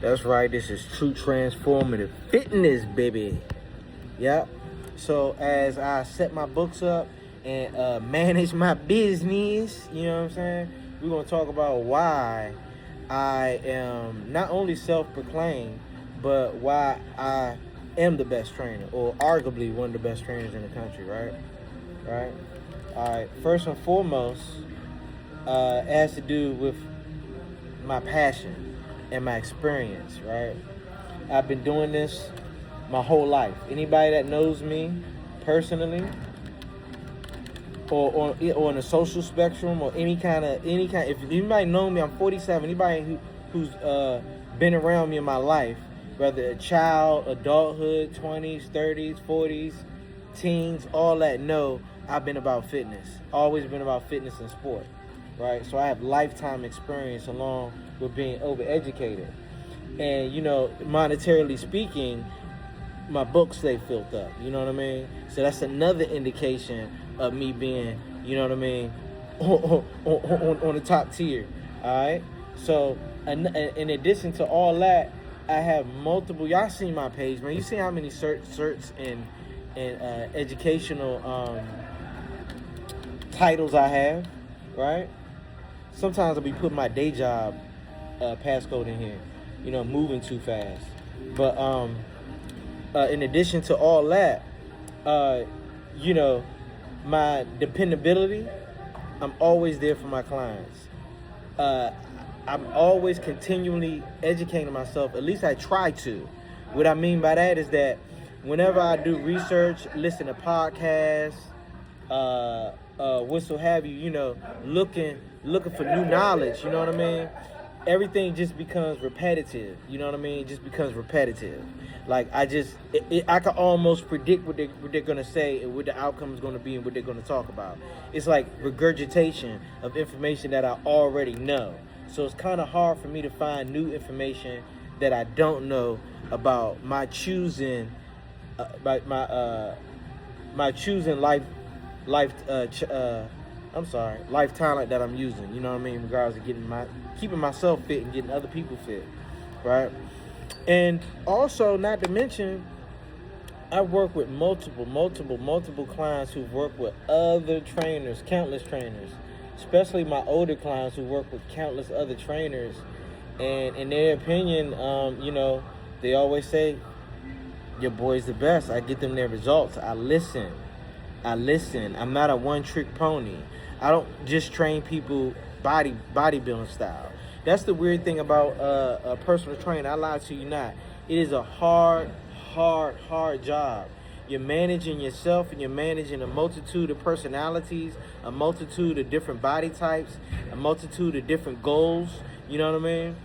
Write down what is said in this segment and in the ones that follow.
That's right. This is True Transformative Fitness, baby. Yep. So as I set my books up and manage my business, you know what I'm saying? We're going to talk about why I am not only self-proclaimed, but why I am the best trainer, or arguably one of the best trainers in the country, right? Right? All right. First and foremost, it has to do with my passion and my experience, right? I've been doing this my whole life. Anybody that knows me personally, or on the social spectrum, or any kind. If anybody know me, I'm 47. Anybody who's been around me in my life, whether a child, adulthood, 20s, 30s, 40s, teens, all that, know I've been about fitness. Always been about fitness and sport, right? So I have lifetime experience along with being overeducated. And, monetarily speaking, my books stay filled up, you know what I mean? So that's another indication of me being, you know what I mean, on the top tier, all right? So in addition to all that, I have multiple, y'all seen my page, man. You see how many certs and educational titles I have, right? Sometimes I'll be putting my day job passcode in here, moving too fast. But in addition to all that, my dependability, I'm always there for my clients. I'm always continually educating myself. At least I try to. What I mean by that is that whenever I do research, listen to podcasts, what so have you, looking for new knowledge, you know what I mean? Everything just becomes repetitive, you know what I mean? It just becomes repetitive. Like I can almost predict what they're gonna say and what the outcome is gonna be and what they're gonna talk about. It's like regurgitation of information that I already know. So it's kind of hard for me to find new information that I don't know about my choosing, my choosing life talent that I'm using, you know what I mean, in regards to keeping myself fit and getting other people fit, right? And also, not to mention, I work with multiple clients who've worked with other trainers, countless trainers, especially my older clients who work with countless other trainers. And in their opinion, they always say, your boy's the best. I get them their results. I listen. I'm not a one-trick pony. I don't just train people bodybuilding style. That's the weird thing about a personal trainer. I lie to you not. It is a hard job. You're managing yourself, and you're managing a multitude of personalities, a multitude of different body types, a multitude of different goals. You know what I mean?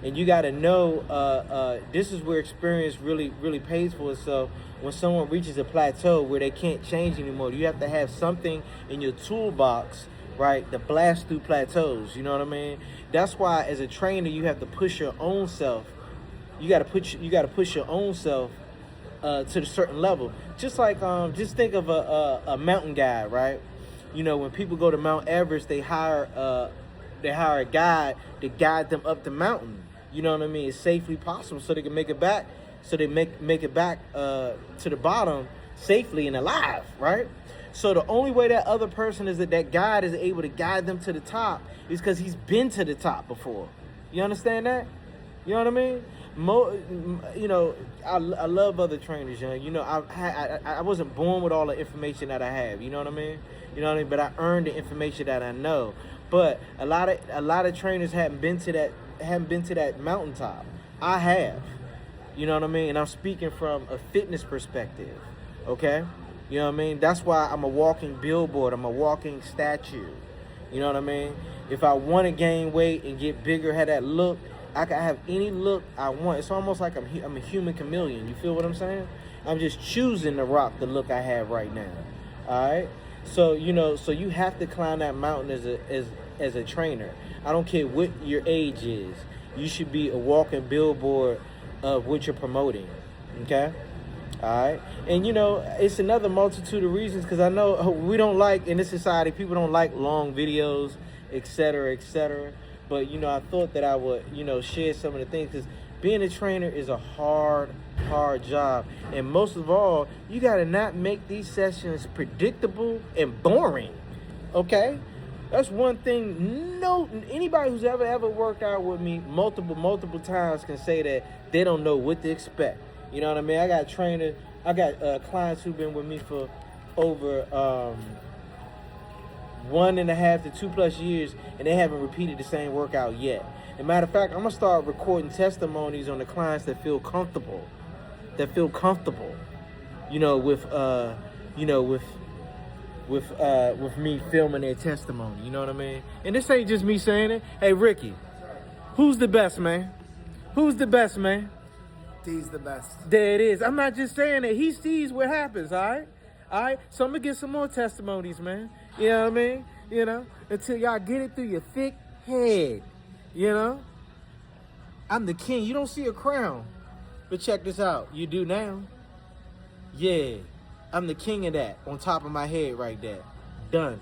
And you got to know, this is where experience really pays for itself. When someone reaches a plateau where they can't change anymore, you have to have something in your toolbox, right, to blast through plateaus. You know what I mean? That's why, as a trainer, you have to push your own self. You got to push your own self to a certain level. Just like, just think of a mountain guide, right? When people go to Mount Everest, they hire a guide to guide them up the mountain. You know what I mean? As safely possible, so they can make it back. So they make it back to the bottom safely and alive, right? So the only way that other person is that guide is able to guide them to the top is because he's been to the top before. You understand that? You know what I mean? I love other trainers. I wasn't born with all the information that I have. You know what I mean? But I earned the information that I know. But a lot of trainers haven't been to that mountaintop. I have. You know what I mean? And I'm speaking from a fitness perspective. Okay? You know what I mean? That's why I'm a walking billboard. I'm a walking statue. You know what I mean? If I want to gain weight and get bigger, have that look, I can have any look I want. It's almost like I'm a human chameleon. You feel what I'm saying? I'm just choosing to rock the look I have right now. All right? So, so you have to climb that mountain as a trainer. I don't care what your age is. You should be a walking billboard of what you're promoting. Okay? All right? And, it's another multitude of reasons, because I know we don't like, in this society, people don't like long videos, et cetera, et cetera. But, I thought that I would, share some of the things, because Being a trainer is a hard job. And most of all, you got to not make these sessions predictable and boring. Okay? That's one thing. No, anybody who's ever worked out with me multiple times can say that they don't know what to expect. You know what I mean? I got clients who've been with me for over 1.5 to 2+ years, and they haven't repeated the same workout yet. As a matter of fact, I'm gonna start recording testimonies on the clients that feel comfortable, with me filming their testimony. You know what I mean? And this ain't just me saying it. Hey, Ricky, who's the best, man? Who's the best, man? D's the best. There it is. I'm not just saying it. He sees what happens, all right? All right? So I'm going to get some more testimonies, man. You know what I mean? You know? Until y'all get it through your thick head. You know? I'm the king. You don't see a crown. But check this out. You do now. Yeah. I'm the king of that on top of my head right there. Done.